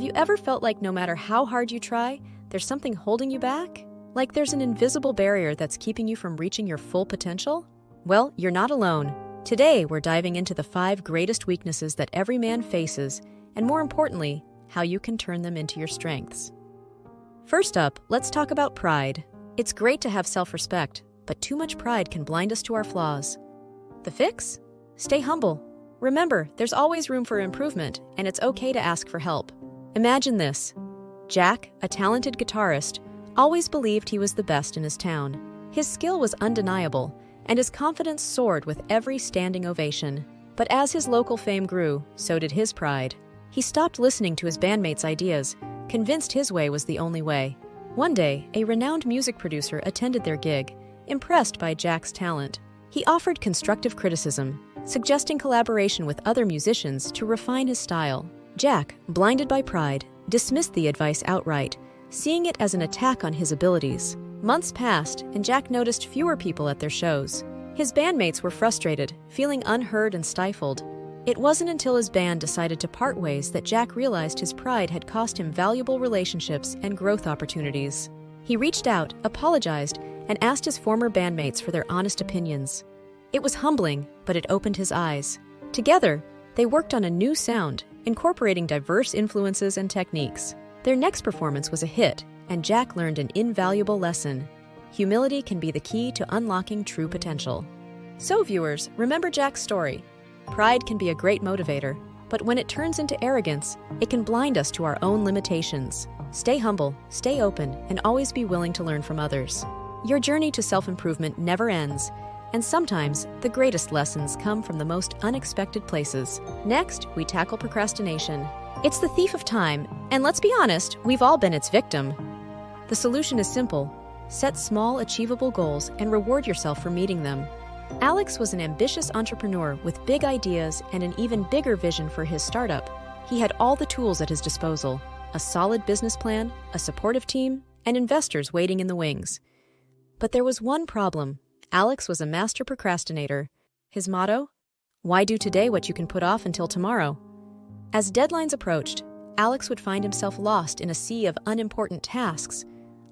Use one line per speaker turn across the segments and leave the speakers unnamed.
Have you ever felt like no matter how hard you try, there's something holding you back? Like there's an invisible barrier that's keeping you from reaching your full potential? Well, you're not alone. Today, we're diving into the 5 greatest weaknesses that every man faces, and more importantly, how you can turn them into your strengths. First up, let's talk about pride. It's great to have self-respect, but too much pride can blind us to our flaws. The fix? Stay humble. Remember, there's always room for improvement, and it's okay to ask for help. Imagine this. Jack, a talented guitarist, always believed he was the best in his town. His skill was undeniable, and his confidence soared with every standing ovation. But as his local fame grew, so did his pride. He stopped listening to his bandmates' ideas, convinced his way was the only way. One day, a renowned music producer attended their gig, impressed by Jack's talent. He offered constructive criticism, suggesting collaboration with other musicians to refine his style. Jack, blinded by pride, dismissed the advice outright, seeing it as an attack on his abilities. Months passed, and Jack noticed fewer people at their shows. His bandmates were frustrated, feeling unheard and stifled. It wasn't until his band decided to part ways that Jack realized his pride had cost him valuable relationships and growth opportunities. He reached out, apologized, and asked his former bandmates for their honest opinions. It was humbling, but it opened his eyes. Together, they worked on a new sound, incorporating diverse influences and techniques. Their next performance was a hit, and Jack learned an invaluable lesson. Humility can be the key to unlocking true potential. So viewers, remember Jack's story. Pride can be a great motivator, but when it turns into arrogance, it can blind us to our own limitations. Stay humble, stay open, and always be willing to learn from others. Your journey to self-improvement never ends, and sometimes the greatest lessons come from the most unexpected places. Next, we tackle procrastination. It's the thief of time, and let's be honest, we've all been its victim. The solution is simple. Set small, achievable goals and reward yourself for meeting them. Alex was an ambitious entrepreneur with big ideas and an even bigger vision for his startup. He had all the tools at his disposal: a solid business plan, a supportive team, and investors waiting in the wings. But there was one problem. Alex was a master procrastinator. His motto? Why do today what you can put off until tomorrow? As deadlines approached, Alex would find himself lost in a sea of unimportant tasks,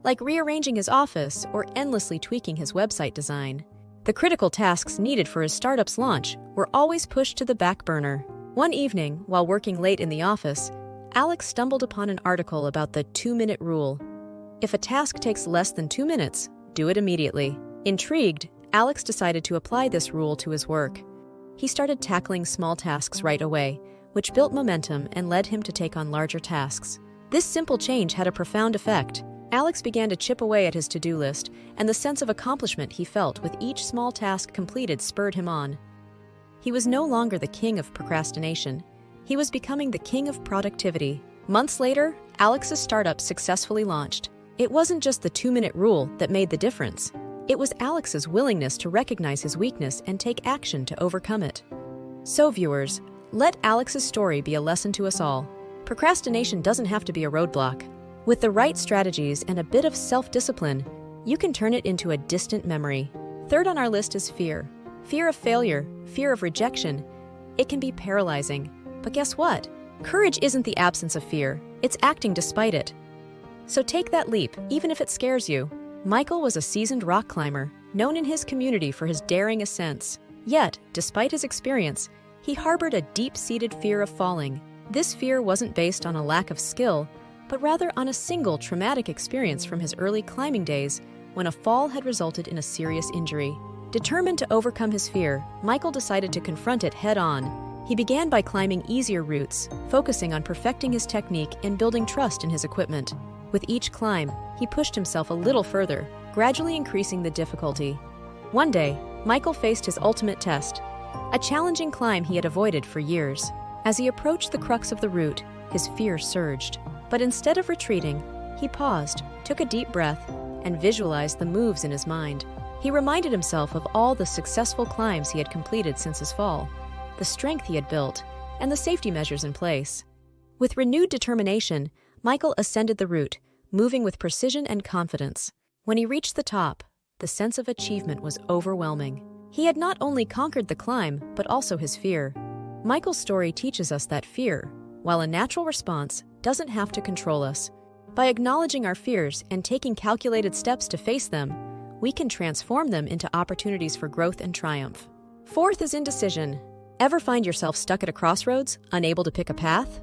like rearranging his office or endlessly tweaking his website design. The critical tasks needed for his startup's launch were always pushed to the back burner. One evening, while working late in the office, Alex stumbled upon an article about the 2-minute rule. If a task takes less than 2 minutes, do it immediately. Intrigued, Alex decided to apply this rule to his work. He started tackling small tasks right away, which built momentum and led him to take on larger tasks. This simple change had a profound effect. Alex began to chip away at his to-do list, and the sense of accomplishment he felt with each small task completed spurred him on. He was no longer the king of procrastination. He was becoming the king of productivity. Months later, Alex's startup successfully launched. It wasn't just the 2-minute rule that made the difference. It was Alex's willingness to recognize his weakness and take action to overcome it. So viewers, let Alex's story be a lesson to us all. Procrastination doesn't have to be a roadblock. With the right strategies and a bit of self-discipline, you can turn it into a distant memory. Third on our list is fear. Fear of failure, fear of rejection. It can be paralyzing. But guess what? Courage isn't the absence of fear. It's acting despite it. So take that leap, even if it scares you. Michael was a seasoned rock climber, known in his community for his daring ascents. Yet, despite his experience, he harbored a deep-seated fear of falling. This fear wasn't based on a lack of skill, but rather on a single traumatic experience from his early climbing days when a fall had resulted in a serious injury. Determined to overcome his fear, Michael decided to confront it head-on. He began by climbing easier routes, focusing on perfecting his technique and building trust in his equipment. With each climb, he pushed himself a little further, gradually increasing the difficulty. One day, Michael faced his ultimate test, a challenging climb he had avoided for years. As he approached the crux of the route, his fear surged. But instead of retreating, he paused, took a deep breath, and visualized the moves in his mind. He reminded himself of all the successful climbs he had completed since his fall, the strength he had built, and the safety measures in place. With renewed determination, Michael ascended the route, moving with precision and confidence. When he reached the top, the sense of achievement was overwhelming. He had not only conquered the climb, but also his fear. Michael's story teaches us that fear, while a natural response doesn't have to control us. By acknowledging our fears and taking calculated steps to face them, we can transform them into opportunities for growth and triumph. Fourth is indecision. Ever find yourself stuck at a crossroads, unable to pick a path?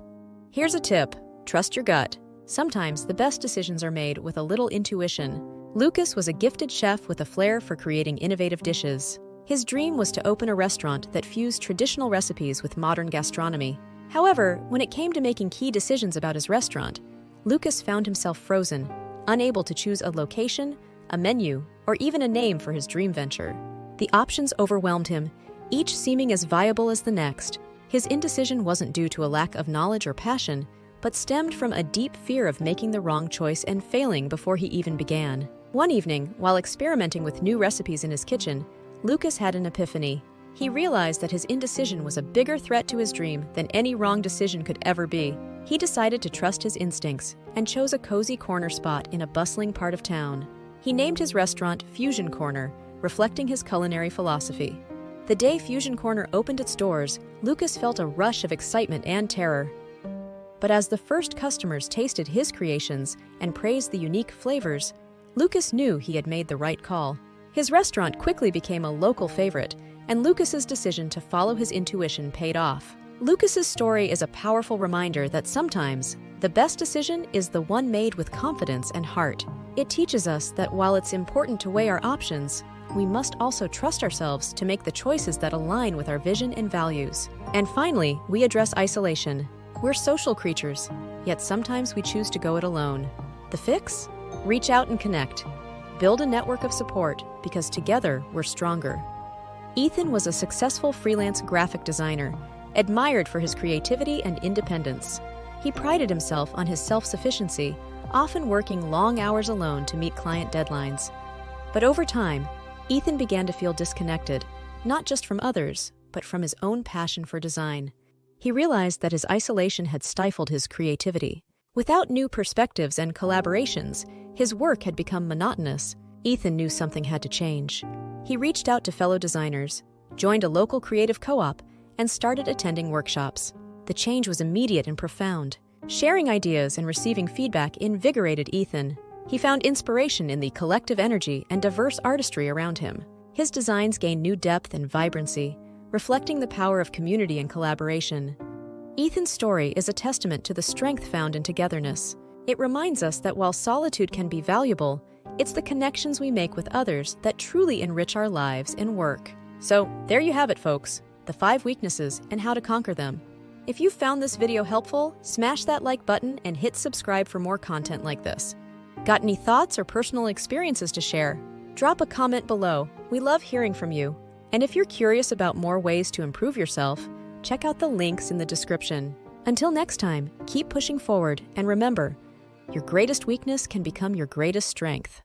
Here's a tip: trust your gut. Sometimes the best decisions are made with a little intuition. Lucas was a gifted chef with a flair for creating innovative dishes. His dream was to open a restaurant that fused traditional recipes with modern gastronomy. However, when it came to making key decisions about his restaurant, Lucas found himself frozen, unable to choose a location, a menu, or even a name for his dream venture. The options overwhelmed him, each seeming as viable as the next. His indecision wasn't due to a lack of knowledge or passion, but stemmed from a deep fear of making the wrong choice and failing before he even began. One evening, while experimenting with new recipes in his kitchen, Lucas had an epiphany. He realized that his indecision was a bigger threat to his dream than any wrong decision could ever be. He decided to trust his instincts and chose a cozy corner spot in a bustling part of town. He named his restaurant Fusion Corner, reflecting his culinary philosophy. The day Fusion Corner opened its doors, Lucas felt a rush of excitement and terror. But as the first customers tasted his creations and praised the unique flavors, Lucas knew he had made the right call. His restaurant quickly became a local favorite, and Lucas's decision to follow his intuition paid off. Lucas's story is a powerful reminder that sometimes the best decision is the one made with confidence and heart. It teaches us that while it's important to weigh our options, we must also trust ourselves to make the choices that align with our vision and values. And finally, we address isolation. We're social creatures, yet sometimes we choose to go it alone. The fix? Reach out and connect. Build a network of support, because together we're stronger. Ethan was a successful freelance graphic designer, admired for his creativity and independence. He prided himself on his self-sufficiency, often working long hours alone to meet client deadlines. But over time, Ethan began to feel disconnected, not just from others, but from his own passion for design. He realized that his isolation had stifled his creativity. Without new perspectives and collaborations, his work had become monotonous. Ethan knew something had to change. He reached out to fellow designers, joined a local creative co-op, and started attending workshops. The change was immediate and profound. Sharing ideas and receiving feedback invigorated Ethan. He found inspiration in the collective energy and diverse artistry around him. His designs gained new depth and vibrancy, reflecting the power of community and collaboration. Ethan's story is a testament to the strength found in togetherness. It reminds us that while solitude can be valuable, it's the connections we make with others that truly enrich our lives and work. So, there you have it, folks. The 5 weaknesses and how to conquer them. If you found this video helpful, smash that like button and hit subscribe for more content like this. Got any thoughts or personal experiences to share? Drop a comment below. We love hearing from you. And if you're curious about more ways to improve yourself, check out the links in the description. Until next time, keep pushing forward and remember, your greatest weakness can become your greatest strength.